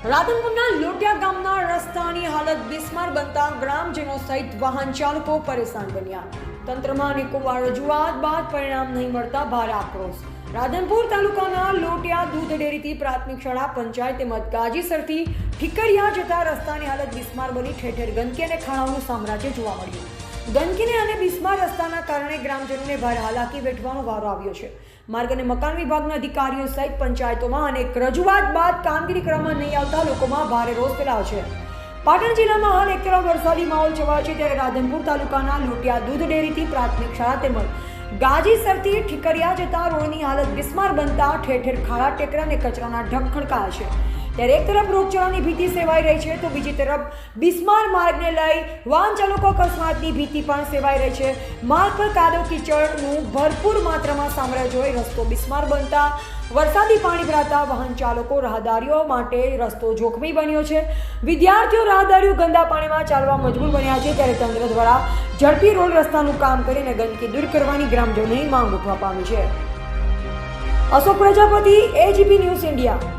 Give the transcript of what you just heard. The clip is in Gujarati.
રાધનપુરના લોટિયા ગામના રસ્તાની હાલત બિસ્માર બનતા ગ્રામજનો સહિત વાહન ચાલકો પરેશાન બન્યા. તંત્રમાં અનેકોવાર રજૂઆત બાદ પરિણામ નહીં મળતા ભારે આક્રોશ. રાધનપુર તાલુકાના લોટિયા દૂધ ડેરીથી પ્રાથમિક શાળા, પંચાયત તેમજ ગાજીસરથી ઠીકરિયા જતા રસ્તાની હાલત બિસ્માર બની ઠેર ઠેર ગંદકી અને ખાણાઓનું સામ્રાજ્ય જોવા મળ્યું. ગંદકીને અને બિસ્માર રસ્તાના કારણે ગ્રામજનોને ભારે હાલાકી વેઠવાનો વારો આવ્યો છે. માર્ગ અને મકાન વિભાગના અધિકારીઓ સહિત પંચાયતોમાં અનેક રજૂઆત બાદ કામગીરી કરવામાં નહીં આવતા લોકોમાં ભારે રોષ ફેલાયો છે. પાટણ જિલ્લામાં હાલ એક તરફ વરસાદી માહોલ છવાયો છે, ત્યારે રાધનપુર તાલુકાના લોટિયા દૂધ ડેરીથી પ્રાથમિક શાળા તેમજ ગાજીસરથી ઠીકરિયા જતા રોડની હાલત બિસ્માર બનતા ઠેર ઠેર ખાડા, ટેકરા અને કચરાના ઢગ ખડકાયા છે. ત્યારે એક તરફ રોગચાળાની ભીતિ સેવાઈ રહી છે, તો બીજી તરફ બિસ્માર માર્ગને લઈ વાહન ચાલકો અકસ્માતની ભીતિ પણ સેવાઈ રહી છે. માર્ગ પર કાદવ કીચડનું ભરપૂર માત્રામાં સામ્રાજ્ય હોય. રસ્તો બિસ્માર બનતા વરસાદી પાણી ભરાતા વાહન ચાલકો, રાહદારીઓ માટે રસ્તો જોખમી બન્યો છે. વિદ્યાર્થીઓ, રાહદારીઓ ગંદા પાણીમાં ચાલવા મજબૂર બન્યા છે. ત્યારે તંત્ર દ્વારા ઝડપી રોડ રસ્તાનું કામ કરીને ગંદકી દૂર કરવાની ગ્રામજનોની માંગ ઉઠવા પામી છે. Ashok Prajapati, AGP news India.